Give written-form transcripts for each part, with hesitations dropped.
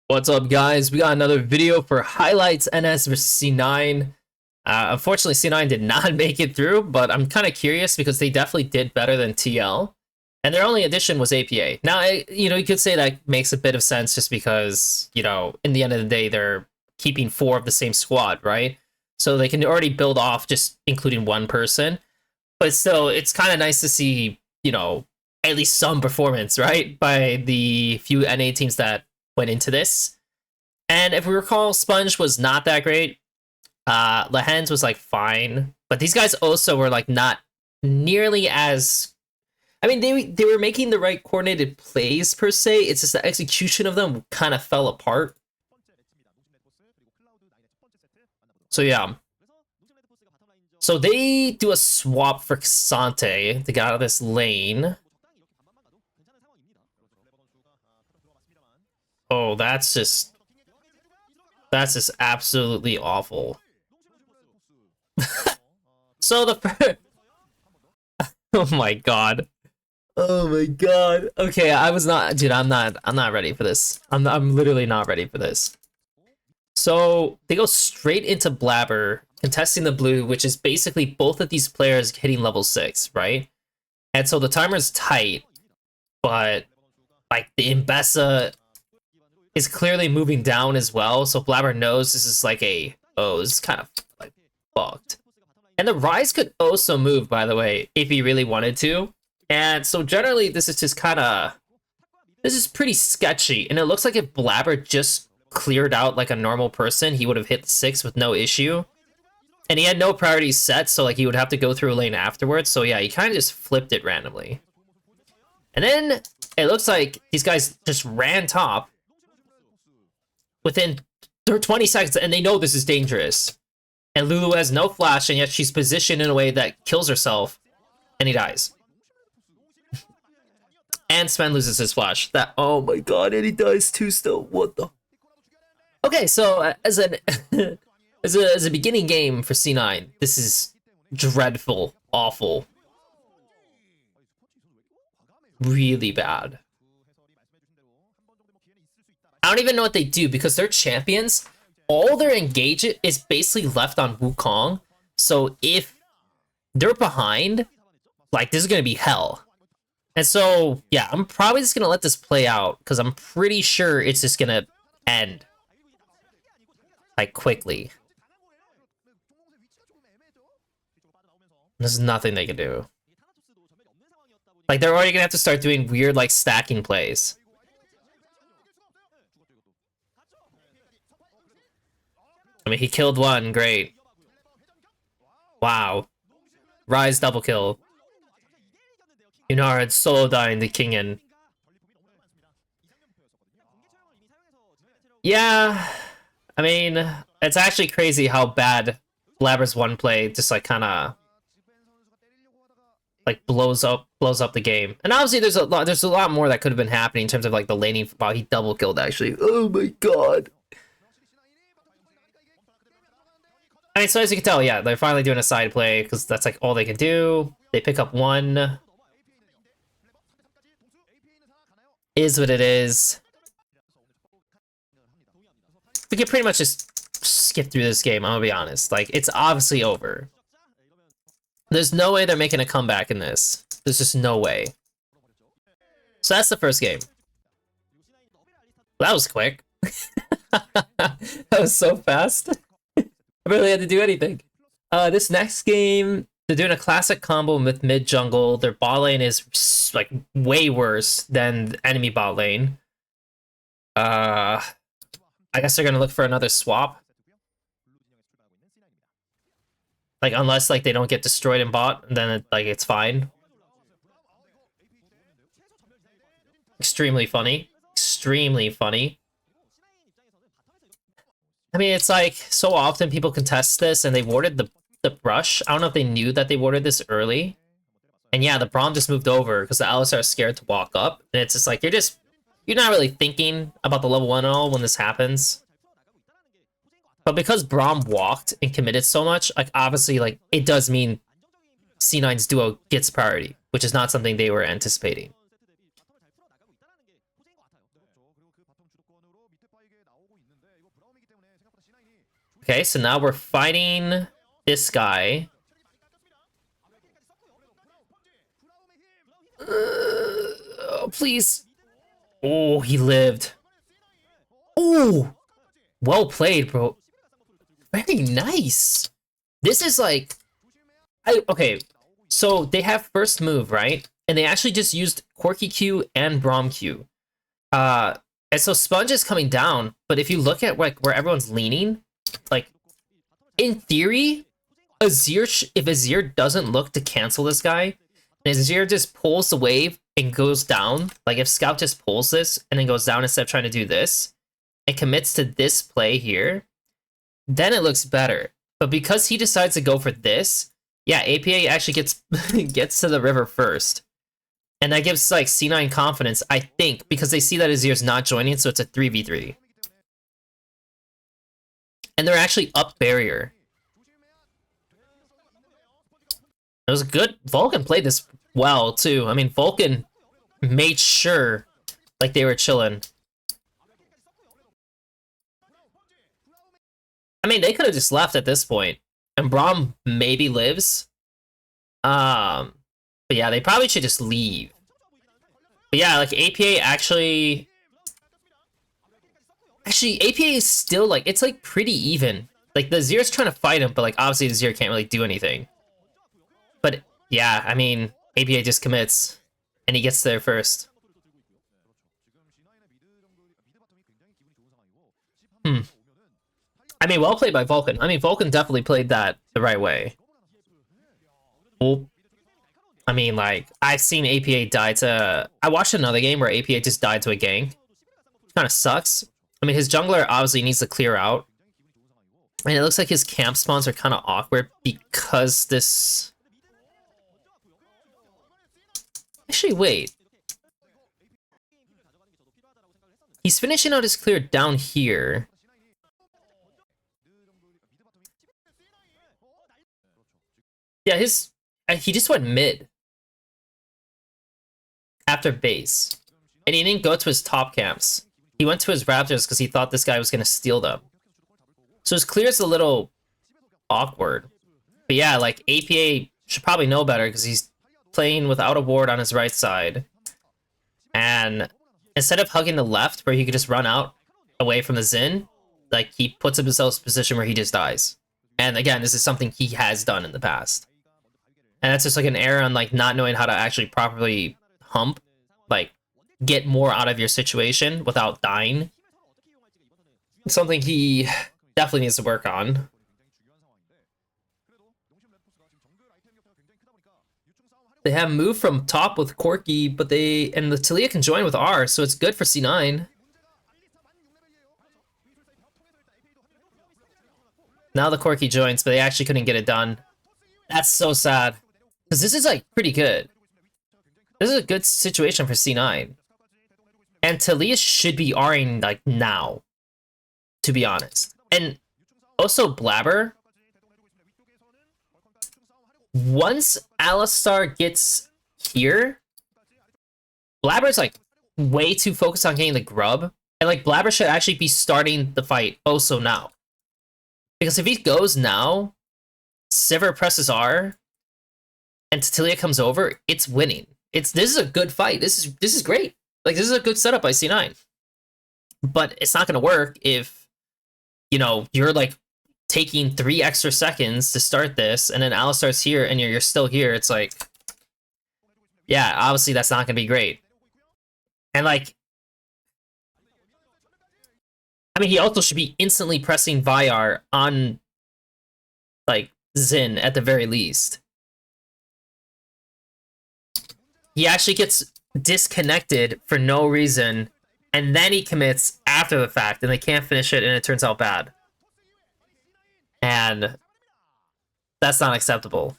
What's up, guys? We got another video for highlights NS versus C9. Unfortunately, C9 did not make it through, but I'm kind of curious because they definitely did better than TL, and their only addition was APA. Now, you could say that makes a bit of sense just because, in the end of the day, they're keeping 4 of the same squad, right? So they can already build off just including one person, but still, it's kind of nice to see, at least some performance, right, by the few NA teams that went into this. And if we recall, Sponge was not that great. Lehens was like fine, but these guys also were like not nearly as. I mean, they were making the right coordinated plays per se. It's just the execution of them kind of fell apart. So yeah. So they do a swap for Xante to get out of this lane. Oh, that's just absolutely awful. So the oh my god. Oh my god. Okay, I was not, dude, I'm not ready for this. I'm literally not ready for this. So they go straight into Blabber, contesting the blue, which is basically both of these players hitting level 6, right? And so the timer's tight, but like the Imbessa is clearly moving down as well, so Blabber knows this is like this is kind of like fucked. And the Rise could also move, by the way, if he really wanted to. And so generally this is just this is pretty sketchy, and it looks like if Blabber just cleared out like a normal person, he would have hit 6 with no issue. And he had no priorities set, so like he would have to go through a lane afterwards. So yeah, he kind of just flipped it randomly. And then it looks like these guys just ran top within 20 seconds, and they know this is dangerous. And Lulu has no flash, and yet she's positioned in a way that kills herself, and he dies. And Sven loses his flash. Oh my god, and he dies too still. What the? Okay, so as a beginning game for C9, this is dreadful, awful, really bad. I don't even know what they do because they're champions. All their engagement is basically left on Wukong. So if they're behind, like, this is going to be hell. And so, yeah, I'm probably just going to let this play out because I'm pretty sure it's just going to end, like, quickly. There's nothing they can do. Like, they're already going to have to start doing weird, like, stacking plays. I mean, he killed one, great. Wow. Rise double kill. Yunara solo dying to Kingen. Yeah, I mean, it's actually crazy how bad Blabber's one play just like kind of like blows up the game. And obviously there's a lot more that could have been happening in terms of like the laning. Wow, he double killed actually. Oh my god. I mean, so as you can tell, yeah, they're finally doing a side play because that's like all they can do. They pick up one. Is what it is. We can pretty much just skip through this game, I'm gonna be honest. Like, it's obviously over. There's no way they're making a comeback in this. There's just no way. So that's the first game. Well, that was quick. That was so fast. I barely had to do anything. This next game, they're doing a classic combo with mid jungle. Their bot lane is like way worse than the enemy bot lane. I guess they're gonna look for another swap. Like, unless like they don't get destroyed in bot, then it's fine. Extremely funny. Extremely funny. I mean, it's like, so often people contest this, and they warded the brush. I don't know if they knew that they warded this early. And yeah, the Braum just moved over because the Alistar are scared to walk up. And it's just like, you're not really thinking about the level 1 at all when this happens. But because Braum walked and committed so much, like, obviously, like, it does mean C9's duo gets priority, which is not something they were anticipating. Okay, so now we're fighting this guy. Oh, please. Oh, he lived. Oh, well played, bro. Very nice. This is like, okay. So they have first move, right? And they actually just used Quirky Q and Braum Q. And so Sponge is coming down, but if you look at like where everyone's leaning, like in theory, if Azir doesn't look to cancel this guy, and Azir just pulls the wave and goes down, like if Scout just pulls this and then goes down instead of trying to do this, and commits to this play here, then it looks better. But because he decides to go for this, yeah, APA actually gets to the river first. And that gives like C9 confidence, I think, because they see that Azir's not joining, so it's a 3v3. And they're actually up barrier. It was good. Vulcan played this well, too. I mean, Vulcan made sure like they were chilling. I mean, they could have just left at this point. And Braum maybe lives. But yeah, they probably should just leave. But yeah, like APA actually APA is still like, it's like pretty even. Like the Azir's trying to fight him, but like obviously the Azir can't really do anything. But yeah, I mean, APA just commits and he gets there first. I mean, well played by Vulcan. I mean, Vulcan definitely played that the right way. Well, I mean, like, I've seen APA die to... I watched another game where APA just died to a gank. Kind of sucks. I mean, his jungler obviously needs to clear out. And it looks like his camp spawns are kind of awkward because this... Actually, wait. He's finishing out his clear down here. Yeah, he just went mid. After base. And he didn't go to his top camps. He went to his Raptors because he thought this guy was going to steal them. So his clear is a little awkward. But yeah, like, APA should probably know better because he's playing without a ward on his right side. And instead of hugging the left where he could just run out away from the Xin, like, he puts himself in a position where he just dies. And again, this is something he has done in the past. And that's just like an error on like not knowing how to actually properly hump, like get more out of your situation without dying. Something he definitely needs to work on. They have moved from top with Corki, but and the Talia can join with R, so it's good for C9. Now the Corki joins, but they actually couldn't get it done. That's so sad. Because this is, like, pretty good. This is a good situation for C9. And Talia should be R'ing, like, now. To be honest. And also Blabber. Once Alistar gets here, Blabber's, like, way too focused on getting the grub. And, like, Blabber should actually be starting the fight also now. Because if he goes now, Sivir presses R, and Talia comes over, it's winning. This is a good fight. This is great. Like, this is a good setup by C9. But it's not gonna work if, you know, you're like taking 3 extra seconds to start this, and then Alistar's here and you're still here. It's like, yeah, obviously that's not gonna be great. And like, I mean, he also should be instantly pressing Vyar on like Xin at the very least. He actually gets disconnected for no reason, and then he commits after the fact, and they can't finish it, and it turns out bad. And that's not acceptable.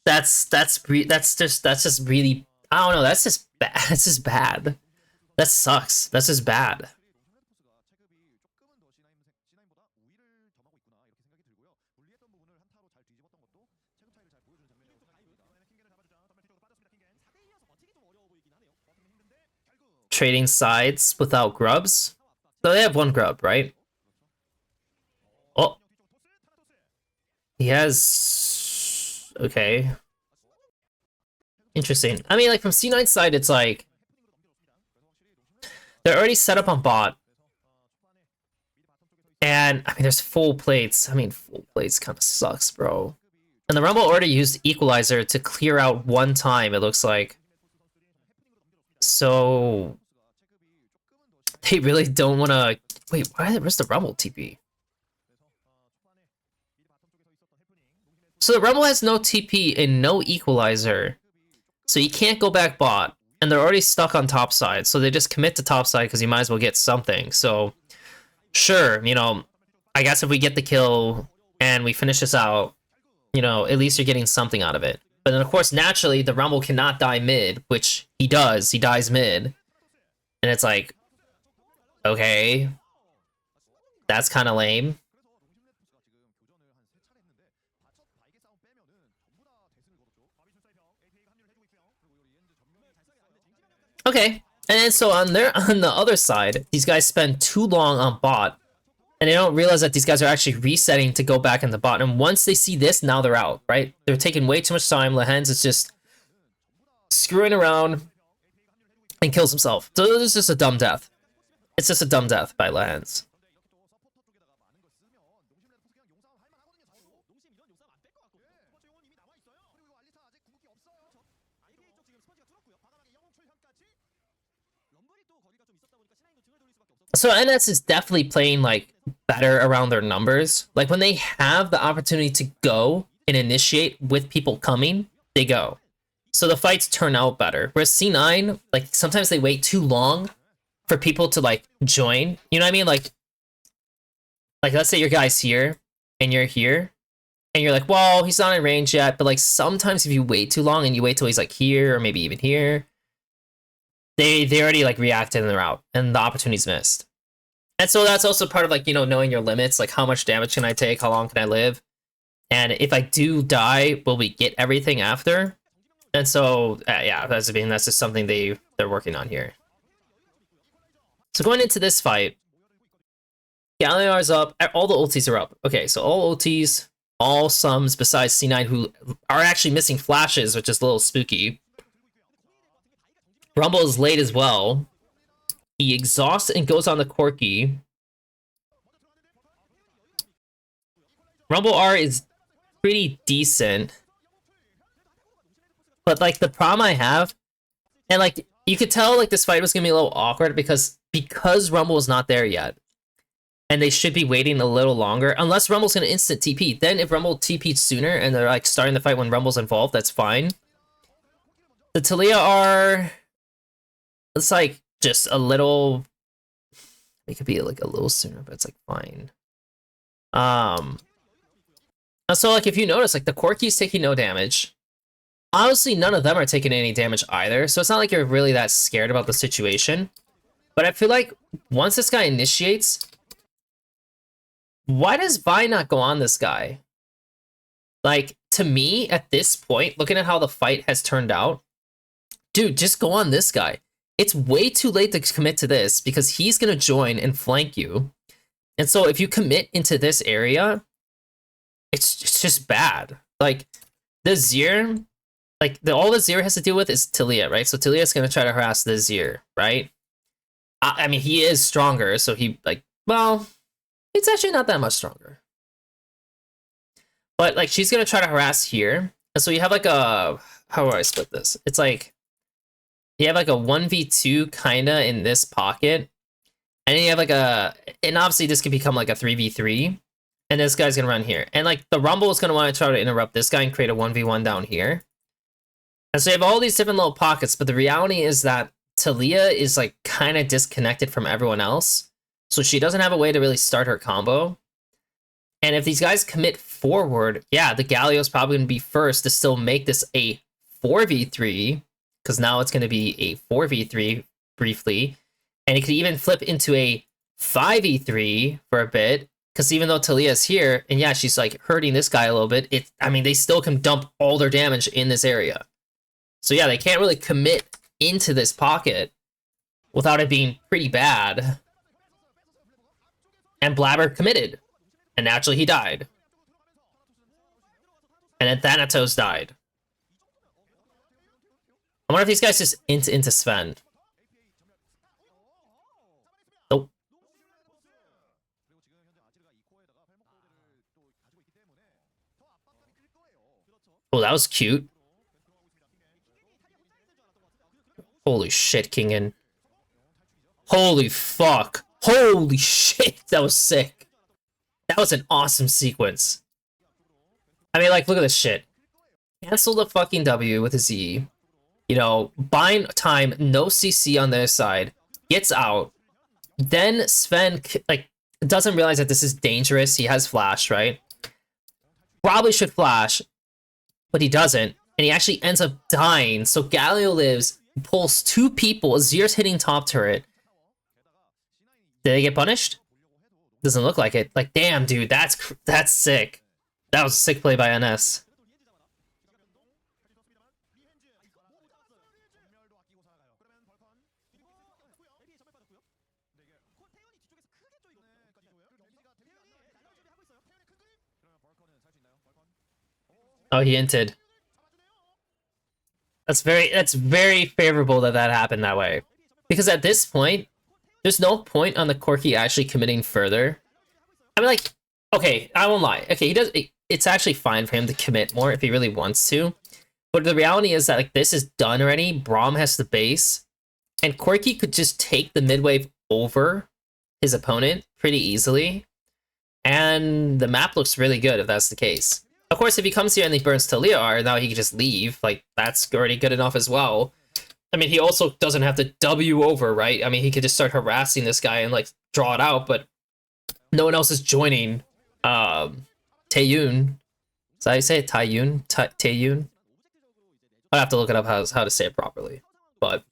That's just really, I don't know. That's just bad. That's just bad. That sucks. That's just bad. Trading sides without grubs. So they have 1 grub, right? He has... Okay. Interesting. I mean, like, from C9's side, it's like... They're already set up on bot. And, I mean, there's full plates. I mean, full plates kind of sucks, bro. And the Rumble already used Equalizer to clear out one time, it looks like. So... They really don't want to... Wait, where's the Rumble TP? So the Rumble has no TP and no Equalizer. So you can't go back bot. And they're already stuck on top side. So they just commit to top side because you might as well get something. So, sure, you know, I guess if we get the kill and we finish this out, you know, at least you're getting something out of it. But then, of course, naturally, the Rumble cannot die mid, which he does. He dies mid. And it's like, okay, that's kind of lame. Okay, and then so on the other side, these guys spend too long on bot, and they don't realize that these guys are actually resetting to go back in the bot. And once they see this, now they're out, right? They're taking way too much time. Lehens is just screwing around and kills himself. So this is just a dumb death. It's just a dumb death by Lehens. So NS is definitely playing like better around their numbers. Like when they have the opportunity to go and initiate with people coming, they go. So the fights turn out better. Whereas C9, like sometimes they wait too long for people to like join. You know what I mean? Like let's say your guy's here and you're here and you're like, well, he's not in range yet. But like sometimes if you wait too long and you wait till he's like here or maybe even here, they already like reacted and they're out and the opportunity's missed. And so that's also part of like, you know, knowing your limits, like how much damage can I take? How long can I live? And if I do die, will we get everything after? And so, yeah, that's just something they're working on here. So going into this fight, Galliar's up, all the ultis are up. Okay, so all ultis, all sums besides C9 who are actually missing flashes, which is a little spooky. Rumble is late as well. He exhausts and goes on the Corki. Rumble R is pretty decent. But like the problem I have, and like you could tell like this fight was gonna be a little awkward because Rumble is not there yet. And they should be waiting a little longer. Unless Rumble's gonna instant TP. Then if Rumble TP'd sooner and they're like starting the fight when Rumble's involved, that's fine. The Talia are... It's like just a little... It could be like a little sooner, but it's like fine. So like if you notice, like the Corki's taking no damage. Honestly, none of them are taking any damage either, so it's not like you're really that scared about the situation. But I feel like once this guy initiates, why does Vi not go on this guy? Like, to me, at this point, looking at how the fight has turned out, dude, just go on this guy. It's way too late to commit to this because he's going to join and flank you. And so if you commit into this area, it's just bad. Like, the Zir... Like, all the Zir has to deal with is Talia, right? So Talia's going to try to harass the Zir, right? I mean, he is stronger, so he, like, well, it's actually not that much stronger. But, like, she's going to try to harass here. And so you have, like, a... How do I split this? It's, like... You have, like, a 1v2 kind of in this pocket. And then you have, like, a... And obviously, this could become, like, a 3v3. And this guy's going to run here. And, like, the Rumble is going to want to try to interrupt this guy and create a 1v1 down here. And so you have all these different little pockets, but the reality is that Talia is like kind of disconnected from everyone else. So she doesn't have a way to really start her combo. And if these guys commit forward, yeah, the Galio's probably going to be first to still make this a 4v3, because now it's going to be a 4v3 briefly. And it could even flip into a 5v3 for a bit, because even though Talia's here, and yeah, she's like hurting this guy a little bit, I mean, they still can dump all their damage in this area. So yeah, they can't really commit into this pocket without it being pretty bad. And Blabber committed. And naturally he died. And then Thanatos died. I wonder if these guys just into Sven. Nope. Oh, that was cute. Holy shit, Kingen. Holy fuck. Holy shit, that was sick. That was an awesome sequence. I mean, like, look at this shit. Cancel the fucking W with a Z. You know, bind time, no CC on their side. Gets out. Then Sven, like, doesn't realize that this is dangerous. He has flash, right? Probably should flash, but he doesn't. And he actually ends up dying. So Galio lives, pulls 2 people. Azir's hitting top turret. Did they get punished? Doesn't look like it. Like, damn, dude, that's sick. That was a sick play by NS. Oh, he inted. That's very favorable that that happened that way. Because at this point, there's no point on the Corki actually committing further. I mean, like, okay, I won't lie. Okay, it's actually fine for him to commit more if he really wants to. But the reality is that, like, this is done already. Braum has the base. And Corki could just take the mid-wave over his opponent pretty easily. And the map looks really good if that's the case. Of course, if he comes here and he burns Taliar, now he can just leave. Like, that's already good enough as well. I mean, he also doesn't have to W over, right? I mean, he could just start harassing this guy and, like, draw it out, but no one else is joining Taeyun. Is that how you say it? Taeyun? Taeyun? I'd have to look it up how to say it properly. But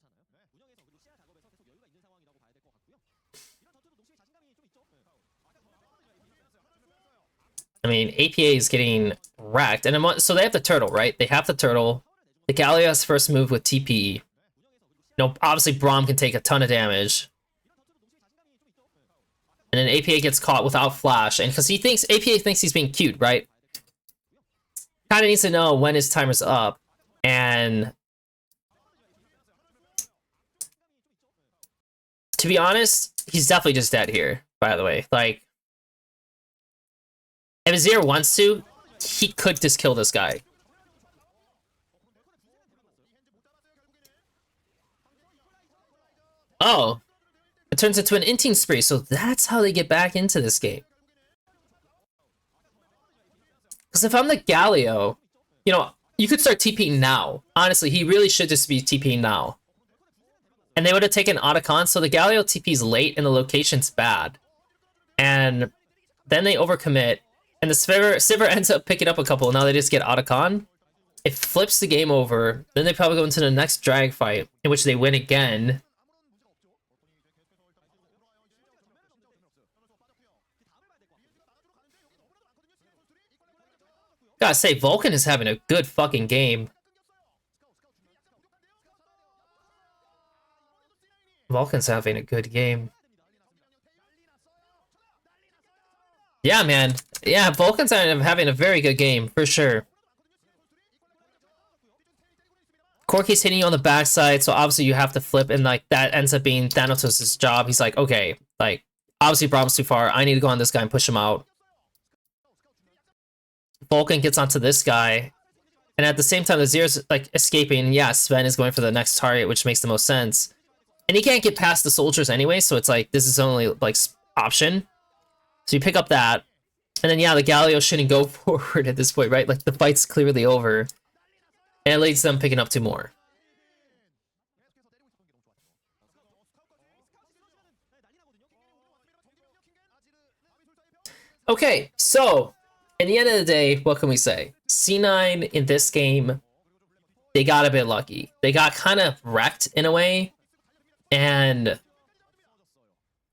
I mean, APA is getting wrecked. And so they have the turtle, right? They have the turtle. The Galio has first move with TP. You know, obviously Braum can take a ton of damage. And then APA gets caught without flash. And because APA thinks he's being cute, right? Kind of needs to know when his timer's up. And to be honest, he's definitely just dead here, by the way. Like, if Azir wants to, he could just kill this guy. Oh. It turns into an inting spree, so that's how they get back into this game. Because if I'm the Galio, you know, you could start TPing now. Honestly, he really should just be TPing now. And they would have taken Otacon, so the Galio TP's late and the location's bad. And then they overcommit, and the Sivir ends up picking up a couple. Now they just get Otacon. It flips the game over. Then they probably go into the next drag fight, in which they win again. Gotta say, Vulcan is having a good fucking game. Vulcan's having a good game. Yeah, man. Yeah, Vulcan's having a very good game, for sure. Corki's hitting you on the backside, so obviously you have to flip, and like that ends up being Thanatos' job. He's like, okay, like, obviously Braum's too far. I need to go on this guy and push him out. Vulcan gets onto this guy, and at the same time, the Azir's like escaping. Yeah, Sven is going for the next target, which makes the most sense. And he can't get past the soldiers anyway, so it's like, this is only like option. So you pick up that, and then yeah, the Galio shouldn't go forward at this point, right? Like, the fight's clearly over, and it leads them picking up 2 more. Okay, so at the end of the day, what can we say? C9 in this game, they got a bit lucky. They got kind of wrecked in a way, and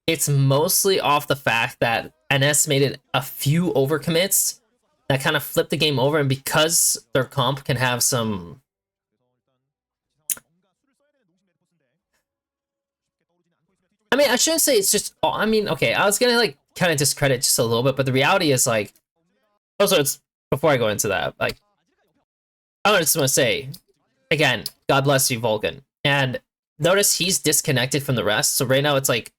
it's mostly off the fact that NS made a few overcommits that kind of flipped the game over, and because their comp can have some... I mean, I shouldn't say it's just... I mean, okay, I was gonna like kind of discredit just a little bit, but the reality is like... Also, it's before I go into that, like, I just want to say, again, God bless you, Vulcan. And notice he's disconnected from the rest. So right now it's like,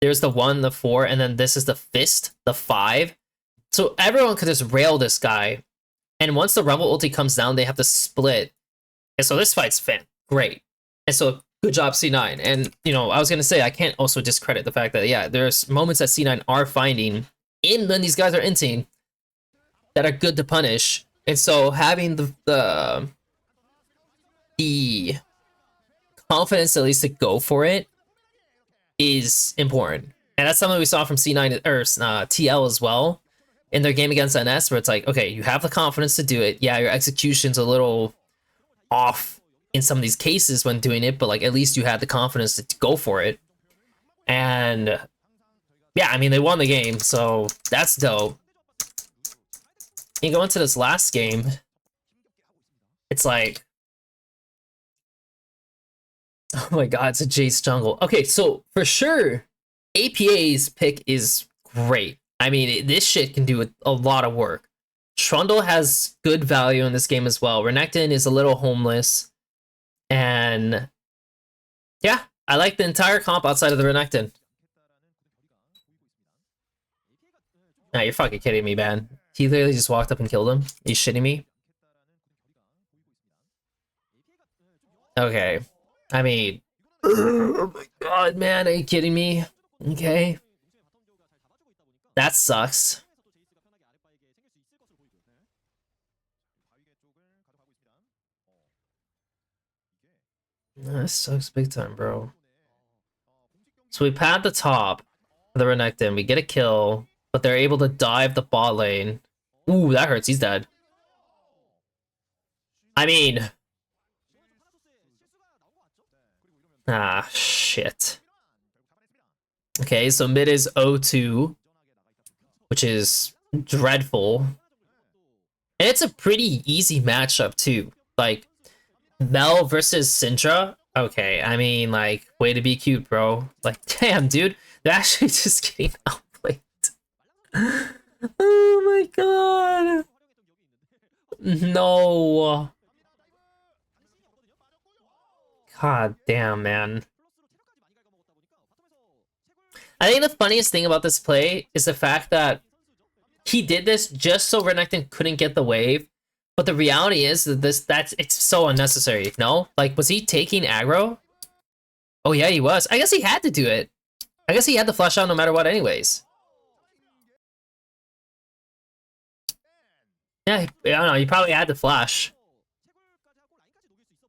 there's the 1, the 4, and then this is the fist, the 5. So everyone could just rail this guy. And once the Rumble ulti comes down, they have to split. And so this fight's great. And so good job, C9. And, you know, I was going to say, I can't also discredit the fact that, yeah, there's moments that C9 are finding in when these guys are inting that are good to punish. And so having the confidence at least to go for it is important. And that's something we saw from C9 or TL as well in their game against NS, where it's like, okay, you have the confidence to do it. Yeah, your execution's a little off in some of these cases when doing it, but like at least you had the confidence to go for it. And yeah, I mean, they won the game, so that's dope. You go into this last game, it's like, oh my god, it's a Jace jungle. Okay, so for sure, APA's pick is great. I mean, this shit can do a lot of work. Trundle has good value in this game as well. Renekton is a little homeless. And yeah, I like the entire comp outside of the Renekton. Nah, you're fucking kidding me, man. He literally just walked up and killed him. Are you shitting me? Okay. I mean, oh my god, man, are you kidding me? Okay. That sucks. That sucks big time, bro. So we pad the top of the Renekton, we get a kill, but they're able to dive the bot lane. Ooh, that hurts, he's dead. I mean... ah, shit. Okay, so mid is 0-2, which is dreadful. And it's a pretty easy matchup, too. Like, Mel versus Syndra? Okay, I mean, like, way to be cute, bro. Like, damn, dude. They're actually just getting outplayed. Oh my god. No. God damn, man. I think the funniest thing about this play is the fact that he did this just so Renekton couldn't get the wave. But the reality is that it's so unnecessary, no? Like, was he taking aggro? Oh yeah, he was. I guess he had to do it. I guess he had to flash out no matter what anyways. Yeah, I don't know, he probably had to flash.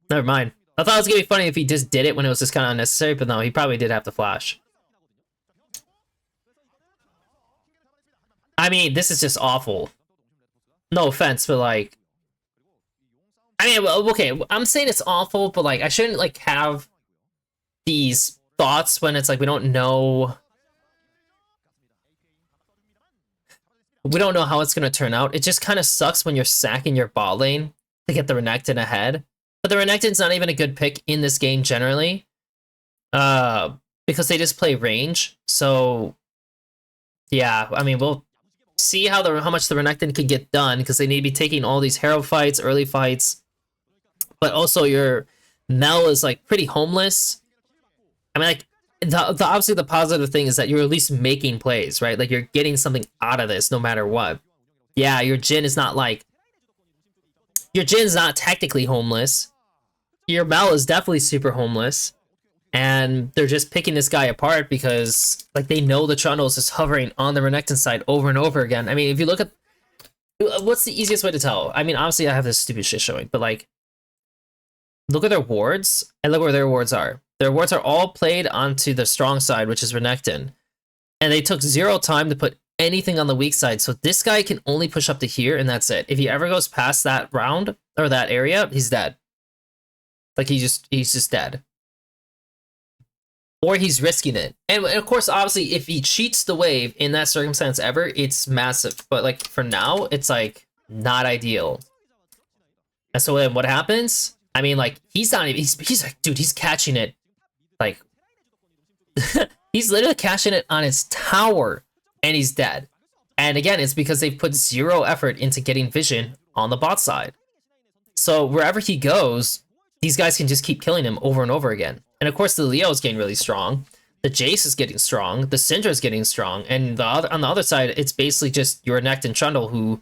Never mind. I thought it was gonna be funny if he just did it when it was just kind of unnecessary, but no, he probably did have to flash. I mean, this is just awful. No offense, but like... I mean, well, okay, I'm saying it's awful, but like, I shouldn't like have these thoughts when it's like we don't know how it's gonna turn out. It just kind of sucks when you're sacking your bot lane to get the Renekton ahead. But the Renekton's not even a good pick in this game generally, because they just play range. So yeah, I mean, we'll see how much the Renekton can get done, because they need to be taking all these hero fights, early fights. But also your Mel is like pretty homeless. I mean, like, obviously the positive thing is that you're at least making plays, right? Like, you're getting something out of this no matter what. Yeah, your Jhin is not like... your Jin's not technically homeless. Your Mel is definitely super homeless. And they're just picking this guy apart because, like, they know the Trundle is just hovering on the Renekton side over and over again. I mean, if you look at... what's the easiest way to tell? I mean, obviously I have this stupid shit showing, but like... look at their wards, and look where their wards are. Their wards are all played onto the strong side, which is Renekton. And they took 0 time to put anything on the weak side, so this guy can only push up to here, and that's it. If he ever goes past that round, or that area, he's dead. Like, he's just dead. Or he's risking it. And of course, obviously, if he cheats the wave in that circumstance ever, it's massive. But like, for now, it's like, not ideal. And so then what happens? I mean, like, he's not even, he's like, dude, he's catching it. Like, he's literally catching it on his tower, and he's dead. And again, it's because they've put 0 effort into getting vision on the bot side. So wherever he goes, these guys can just keep killing him over and over again. And of course, the Leo is getting really strong. The Jace is getting strong. The Syndra is getting strong. And on the other side, it's basically just your Nect and Trundle, who...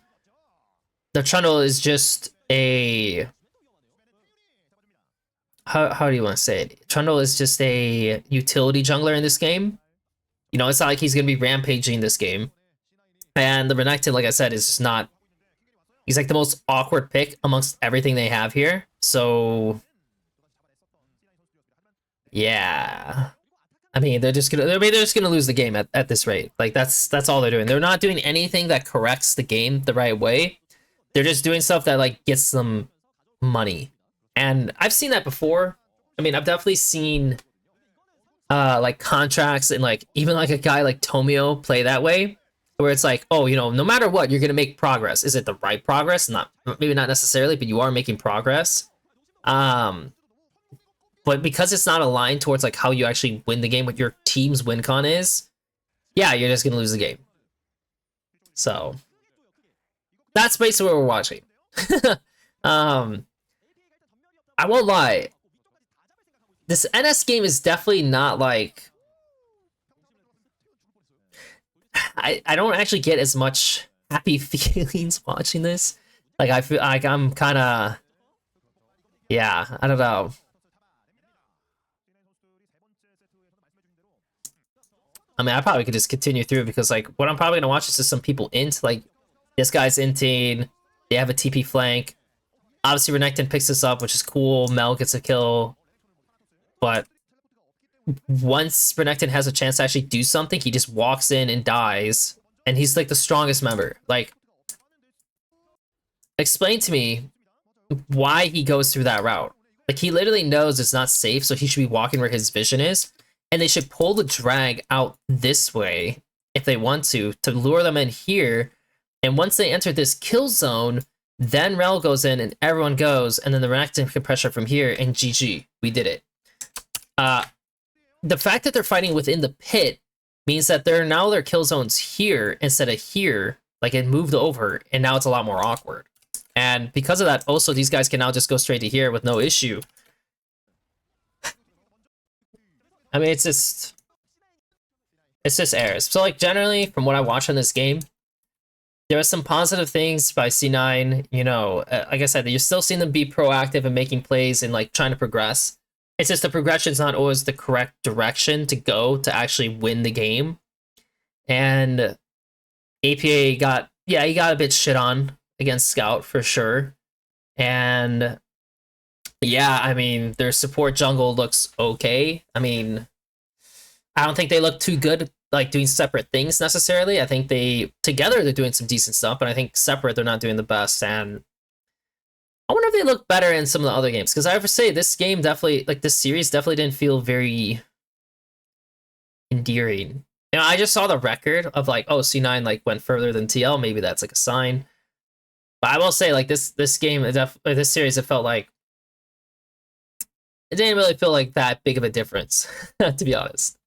The Trundle is just a... How do you want to say it? Trundle is just a utility jungler in this game. You know, it's not like he's going to be rampaging this game. And the Renekton, like I said, is just not... He's like the most awkward pick amongst everything they have here. So... Yeah... I mean, they're just gonna lose the game at this rate. Like that's all they're doing. They're not doing anything that corrects the game the right way. They're just doing stuff that like gets them money. And I've seen that before. I mean, I've definitely seen like contracts and like even like a guy like Tomio play that way, where it's like, oh, you know, no matter what, you're gonna make progress. Is it the right progress? Not maybe not necessarily, but you are making progress. But because it's not aligned towards like how you actually win the game, what your team's win con is, yeah, you're just gonna lose the game. So that's basically what we're watching. I won't lie. This NS game is definitely not like... I don't actually get as much happy feelings watching this. Like I feel like I'm kind of... Yeah, I don't know. I mean, I probably could just continue through because, like, what I'm probably gonna watch is just some people int. Like, this guy's inting. They have a TP flank. Obviously, Renekton picks this up, which is cool. Mel gets a kill. But once Renekton has a chance to actually do something, he just walks in and dies. And he's, like, the strongest member. Like, explain to me why he goes through that route. Like, he literally knows it's not safe, so he should be walking where his vision is. And they should pull the drag out this way if they want to lure them in here. And once they enter this kill zone, then Rel goes in and everyone goes, and then the Renekton can pressure from here, and GG. We did it. The fact that they're fighting within the pit means that their kill zones here instead of here. Like, it moved over, and now it's a lot more awkward. And because of that, also, these guys can now just go straight to here with no issue. I mean, it's just errors. So, like, generally, from what I watch on this game, there are some positive things by C9. You know, like I said, you're still seeing them be proactive and making plays and, like, trying to progress. It's just the progression's not always the correct direction to go to actually win the game. And APA got a bit shit on against Scout, for sure. And... yeah, I mean, their support jungle looks okay. I mean, I don't think they look too good, like, doing separate things necessarily. I think together they're doing some decent stuff, but I think separate they're not doing the best. And I wonder if they look better in some of the other games. Because I have to say, this game definitely, like, this series definitely didn't feel very endearing. You know, I just saw the record of, like, oh, C9, like, went further than TL. Maybe that's, like, a sign. But I will say, like, this game, this series, it felt like it didn't really feel like that big of a difference, to be honest.